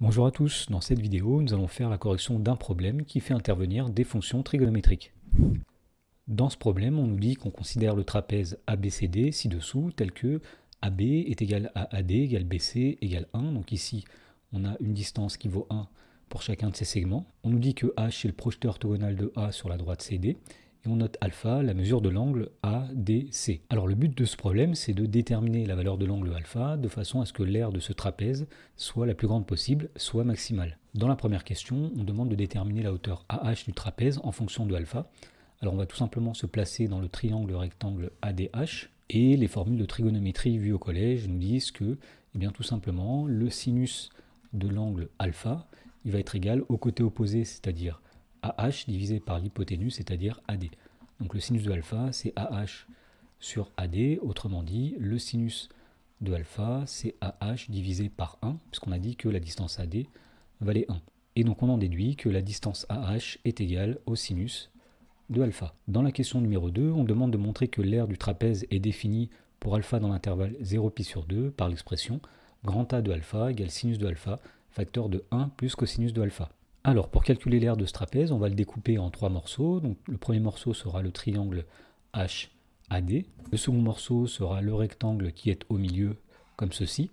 Bonjour à tous, dans cette vidéo, nous allons faire la correction d'un problème qui fait intervenir des fonctions trigonométriques. Dans ce problème, on nous dit qu'on considère le trapèze ABCD ci-dessous tel que AB est égal à AD égale BC égale 1. Donc ici, on a une distance qui vaut 1 pour chacun de ces segments. On nous dit que H est le projeteur orthogonal de A sur la droite CD. Et on note alpha, la mesure de l'angle ADC. Alors le but de ce problème, c'est de déterminer la valeur de l'angle alpha de façon à ce que l'aire de ce trapèze soit la plus grande possible, soit maximale. Dans la première question, on demande de déterminer la hauteur AH du trapèze en fonction de alpha. Alors on va tout simplement se placer dans le triangle rectangle ADH, et les formules de trigonométrie vues au collège nous disent que, eh bien, tout simplement, le sinus de l'angle alpha, il va être égal au côté opposé, c'est-à-dire AH divisé par l'hypoténuse, c'est-à-dire AD. Donc le sinus de alpha, c'est AH sur AD, autrement dit, le sinus de alpha, c'est AH divisé par 1, puisqu'on a dit que la distance AD valait 1. Et donc on en déduit que la distance AH est égale au sinus de alpha. Dans la question numéro 2, on demande de montrer que l'aire du trapèze est définie pour alpha dans l'intervalle 0π/2 par l'expression grand A de alpha égale sinus de alpha, facteur de 1 plus cosinus de alpha. Alors, pour calculer l'aire de ce trapèze, on va le découper en 3 morceaux. Donc, le premier morceau sera le triangle HAD. Le second morceau sera le rectangle qui est au milieu, comme ceci.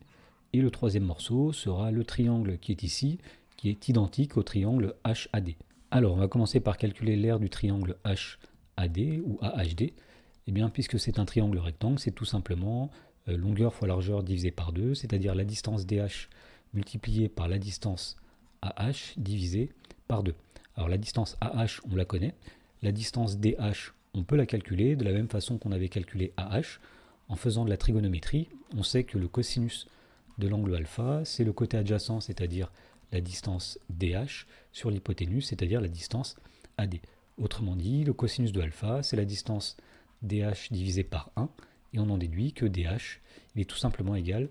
Et le troisième morceau sera le triangle qui est ici, qui est identique au triangle HAD. Alors, on va commencer par calculer l'aire du triangle HAD ou AHD. Eh bien, puisque c'est un triangle rectangle, c'est tout simplement longueur fois largeur divisé par 2, c'est-à-dire la distance DH multipliée par la distance AH divisé par 2. Alors la distance AH, on la connaît. La distance DH, on peut la calculer de la même façon qu'on avait calculé AH. En faisant de la trigonométrie, on sait que le cosinus de l'angle alpha, c'est le côté adjacent, c'est-à-dire la distance DH, sur l'hypoténuse, c'est-à-dire la distance AD. Autrement dit, le cosinus de alpha, c'est la distance DH divisé par 1, et on en déduit que DH, il est tout simplement égal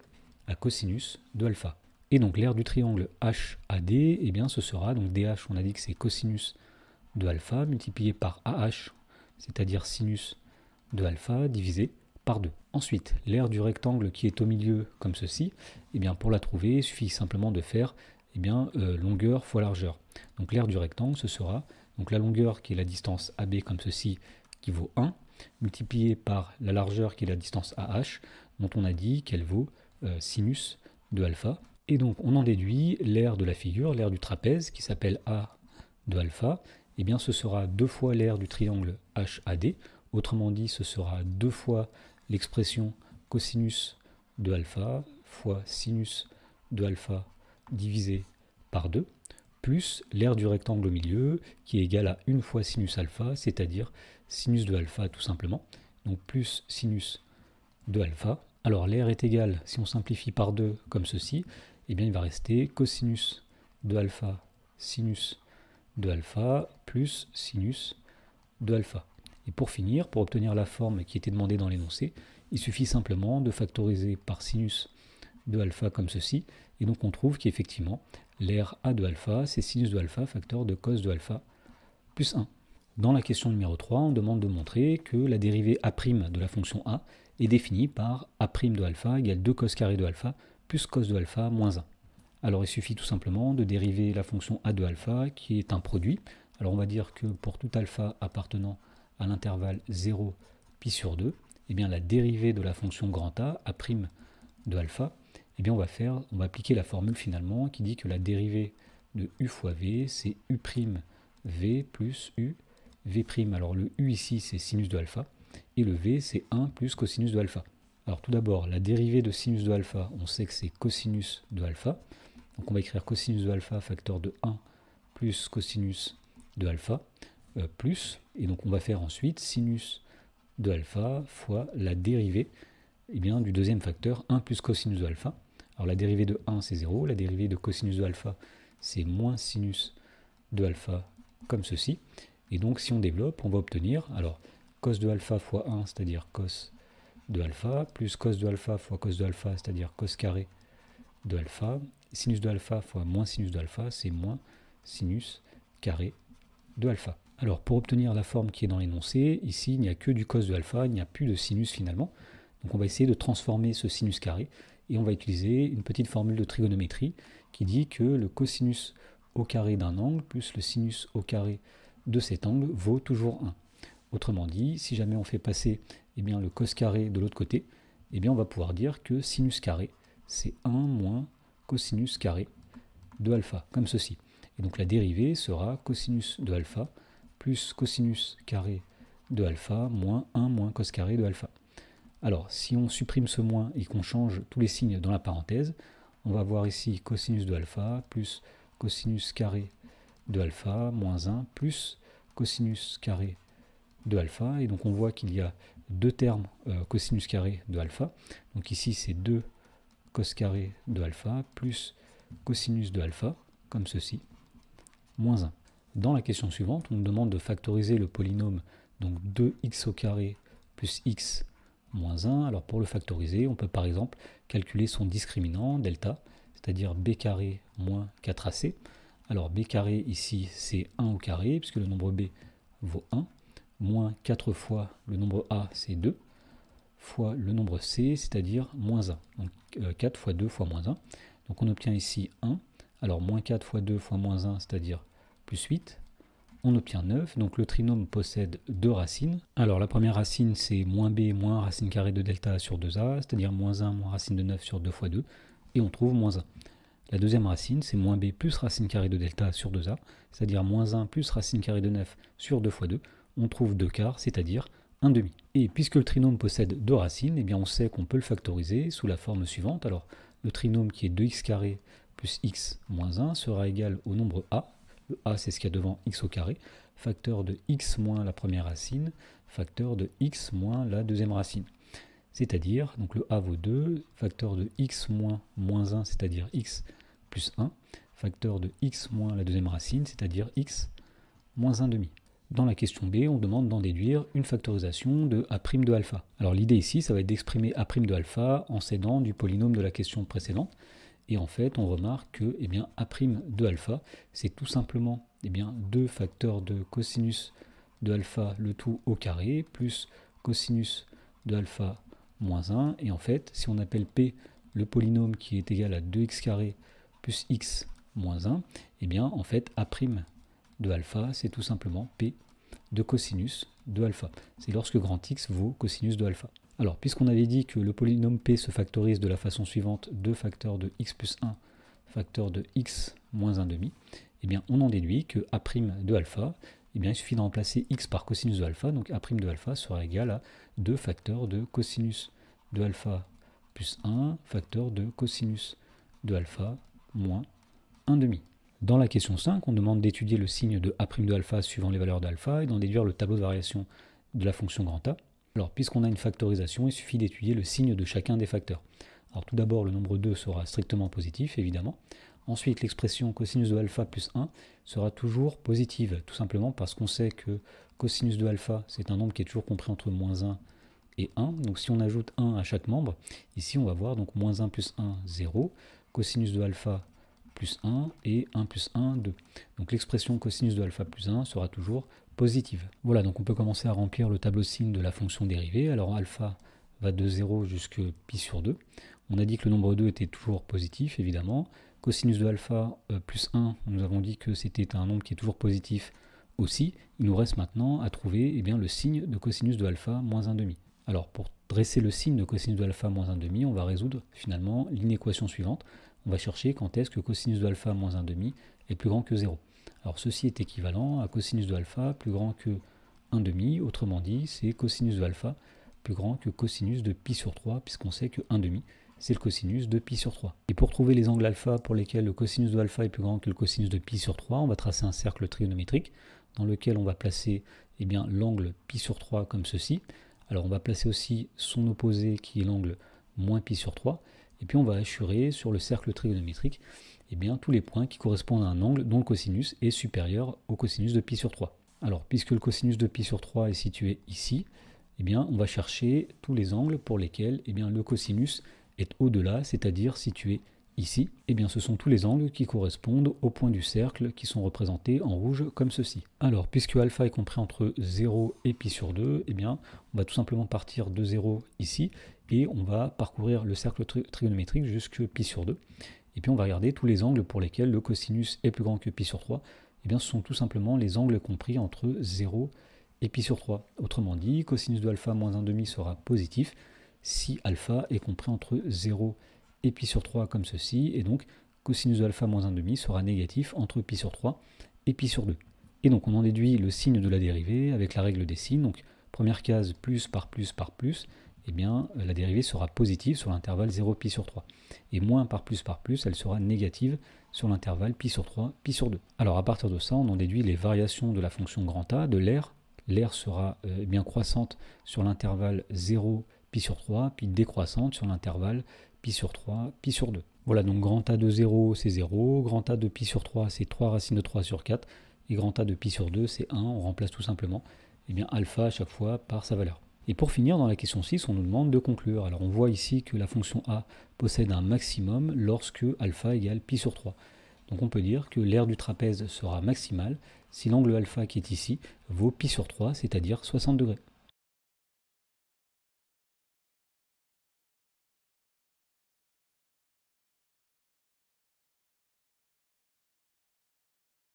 à cosinus de alpha. Et donc l'aire du triangle HAD, eh bien ce sera, donc DH, on a dit que c'est cosinus de alpha multiplié par AH, c'est-à-dire sinus de alpha divisé par 2. Ensuite, l'aire du rectangle qui est au milieu, comme ceci, eh bien pour la trouver, il suffit simplement de faire longueur fois largeur. Donc l'aire du rectangle, ce sera donc la longueur qui est la distance AB comme ceci, qui vaut 1, multiplié par la largeur qui est la distance AH, dont on a dit qu'elle vaut sinus de alpha. Et donc on en déduit l'aire de la figure, l'aire du trapèze, qui s'appelle A de alpha, et bien ce sera 2 fois l'aire du triangle HAD, autrement dit ce sera 2 fois l'expression cosinus de alpha fois sinus de alpha divisé par 2, plus l'aire du rectangle au milieu, qui est égal à 1 fois sinus alpha, c'est-à-dire sinus de alpha tout simplement, donc plus sinus de alpha. Alors l'aire est égale, si on simplifie par 2 comme ceci, eh bien il va rester cosinus de alpha sinus de alpha plus sinus de alpha. Et pour finir, pour obtenir la forme qui était demandée dans l'énoncé, il suffit simplement de factoriser par sinus de alpha comme ceci, et donc on trouve qu'effectivement l'aire A de alpha, c'est sinus de alpha facteur de cos de alpha plus 1. Dans la question numéro 3, on demande de montrer que la dérivée A' de la fonction A est définie par A' de alpha égale 2 cos carré de alpha plus cos de alpha moins 1. Alors il suffit tout simplement de dériver la fonction A de alpha qui est un produit. Alors on va dire que pour tout alpha appartenant à l'intervalle 0π/2, eh bien la dérivée de la fonction grand A, A' de alpha, eh bien on va appliquer la formule finalement qui dit que la dérivée de U fois V, c'est U' plus U V'. Alors le U ici c'est sinus de alpha, et le V c'est 1 plus cosinus de alpha. Alors tout d'abord, la dérivée de sinus de alpha, on sait que c'est cosinus de alpha. Donc on va écrire cosinus de alpha facteur de 1 plus cosinus de alpha plus, et donc on va faire ensuite sinus de alpha fois la dérivée du deuxième facteur 1 plus cosinus de alpha. Alors la dérivée de 1 c'est 0, la dérivée de cosinus de alpha c'est moins sinus de alpha comme ceci. Et donc si on développe, on va obtenir alors cos de alpha fois 1, c'est-à-dire cos de alpha, plus cos de alpha fois cos de alpha, c'est-à-dire cos carré de alpha. Sinus de alpha fois moins sinus de alpha, c'est moins sinus carré de alpha. Alors pour obtenir la forme qui est dans l'énoncé, ici il n'y a que du cos de alpha, il n'y a plus de sinus finalement. Donc on va essayer de transformer ce sinus carré. et on va utiliser une petite formule de trigonométrie qui dit que le cosinus au carré d'un angle plus le sinus au carré de cet angle vaut toujours 1. Autrement dit, si jamais on fait passer le cos carré de l'autre côté, on va pouvoir dire que sinus carré, c'est 1 moins cosinus carré de alpha, comme ceci. Et donc la dérivée sera cosinus de alpha plus cosinus carré de alpha moins 1 moins cos carré de alpha. Alors, si on supprime ce moins et qu'on change tous les signes dans la parenthèse, on va avoir ici cosinus de alpha plus cosinus carré de alpha moins 1 plus cosinus carré de alpha. Et donc on voit qu'il y a deux termes cosinus carré de alpha. Donc ici c'est 2 cos carré de alpha plus cosinus de alpha, comme ceci, moins 1. Dans la question suivante, on nous demande de factoriser le polynôme donc 2x au carré plus x moins 1. Alors pour le factoriser, on peut par exemple calculer son discriminant, delta, c'est-à-dire b carré moins 4ac. Alors b carré ici c'est 1 au carré, puisque le nombre b vaut 1, moins 4 fois le nombre a c'est 2, fois le nombre c, c'est-à-dire moins 1. Donc 4 fois 2 fois moins 1. Donc on obtient ici 1. Alors moins 4 fois 2 fois moins 1, c'est-à-dire plus 8. On obtient 9. Donc le trinôme possède deux racines. Alors la première racine, c'est moins b moins racine carrée de delta sur 2a, c'est-à-dire moins 1 moins racine de 9 sur 2 fois 2. Et on trouve moins 1. La deuxième racine, c'est moins b plus racine carrée de delta sur 2a, c'est-à-dire moins 1 plus racine carrée de 9 sur 2 fois 2. On trouve 2 quarts, c'est-à-dire 1 demi. Et puisque le trinôme possède deux racines, on sait qu'on peut le factoriser sous la forme suivante. Alors le trinôme qui est 2x carré plus x moins 1 sera égal au nombre a. Le a c'est ce qu'il y a devant x au carré, facteur de x moins la première racine, facteur de x moins la deuxième racine. C'est-à-dire, donc le a vaut 2, facteur de x moins moins 1, c'est-à-dire x plus 1, facteur de x moins la deuxième racine, c'est-à-dire x moins 1 demi. Dans la question B, on demande d'en déduire une factorisation de a' de alpha. Alors l'idée ici, ça va être d'exprimer a' de alpha en s'aidant du polynôme de la question précédente. Et en fait, on remarque que a' de alpha, c'est tout simplement 2 facteurs de cosinus de alpha, le tout au carré, plus cosinus de alpha moins 1. Et en fait, si on appelle P le polynôme qui est égal à 2x carré plus x moins 1, en fait, a' de alpha, c'est tout simplement P de cosinus de alpha. C'est lorsque grand X vaut cosinus de alpha. Alors, puisqu'on avait dit que le polynôme P se factorise de la façon suivante, 2 facteurs de x plus 1, facteur de x moins 1 demi, on en déduit que a' de alpha, il suffit de remplacer x par cosinus de alpha, donc a' de alpha sera égal à 2 facteurs de cosinus de alpha plus 1, facteur de cosinus de alpha moins 1 demi. Dans la question 5, on demande d'étudier le signe de a' de alpha suivant les valeurs d'alpha et d'en déduire le tableau de variation de la fonction grand A. Alors, puisqu'on a une factorisation, il suffit d'étudier le signe de chacun des facteurs. Alors, tout d'abord, le nombre 2 sera strictement positif, évidemment. Ensuite, l'expression cosinus de alpha plus 1 sera toujours positive, tout simplement parce qu'on sait que cosinus de alpha, c'est un nombre qui est toujours compris entre moins 1 et 1. Donc, si on ajoute 1 à chaque membre, ici, on va voir donc moins 1 plus 1, 0. Cosinus de alpha plus 1 et 1 plus 1, 2. Donc l'expression cosinus de alpha plus 1 sera toujours positive. Voilà, donc on peut commencer à remplir le tableau de signes de la fonction dérivée. Alors alpha va de 0 jusqu'à pi sur 2. On a dit que le nombre 2 était toujours positif, évidemment. Cosinus de alpha plus 1, nous avons dit que c'était un nombre qui est toujours positif aussi. Il nous reste maintenant à trouver le signe de cosinus de alpha moins 1 demi. Alors pour dresser le signe de cosinus de alpha moins 1 demi, on va résoudre finalement l'inéquation suivante. On va chercher quand est-ce que cosinus de alpha moins 1 demi est plus grand que 0. Alors ceci est équivalent à cosinus de alpha plus grand que 1 demi, autrement dit c'est cosinus de alpha plus grand que cosinus de pi sur 3, puisqu'on sait que 1 demi c'est le cosinus de pi sur 3. Et pour trouver les angles alpha pour lesquels le cosinus de alpha est plus grand que le cosinus de pi sur 3, on va tracer un cercle trigonométrique dans lequel on va placer l'angle pi sur 3 comme ceci. Alors on va placer aussi son opposé qui est l'angle moins pi sur 3. Et puis on va assurer sur le cercle trigonométrique tous les points qui correspondent à un angle dont le cosinus est supérieur au cosinus de pi sur 3. Alors puisque le cosinus de pi sur 3 est situé ici, on va chercher tous les angles pour lesquels le cosinus est au-delà, c'est-à-dire situé ici. Ce sont tous les angles qui correspondent aux points du cercle qui sont représentés en rouge comme ceci. Alors puisque alpha est compris entre 0 et pi sur 2, on va tout simplement partir de 0 ici et on va parcourir le cercle trigonométrique jusque pi sur 2. Et puis on va regarder tous les angles pour lesquels le cosinus est plus grand que pi sur 3. Et bien ce sont tout simplement les angles compris entre 0 et pi sur 3. Autrement dit, cosinus de alpha moins 1,5 sera positif si alpha est compris entre 0 et pi sur 3 comme ceci, et donc cosinus de alpha moins 1,5 sera négatif entre pi sur 3 et pi sur 2. Et donc on en déduit le signe de la dérivée avec la règle des signes. Donc première case, plus par plus par plus, eh bien la dérivée sera positive sur l'intervalle 0 pi sur 3. Et moins par plus, elle sera négative sur l'intervalle pi sur 3, pi sur 2. Alors à partir de ça, on en déduit les variations de la fonction grand A, de l'air. L'air sera bien croissante sur l'intervalle 0 pi sur 3, puis décroissante sur l'intervalle pi sur 3, pi sur 2. Voilà, donc grand A de 0, c'est 0, grand A de pi sur 3, c'est 3 racines de 3 sur 4, et grand A de pi sur 2, c'est 1, on remplace tout simplement alpha à chaque fois par sa valeur. Et pour finir, dans la question 6, on nous demande de conclure. Alors on voit ici que la fonction a possède un maximum lorsque alpha égale pi sur 3. Donc on peut dire que l'aire du trapèze sera maximale si l'angle alpha qui est ici vaut pi sur 3, c'est-à-dire 60 degrés.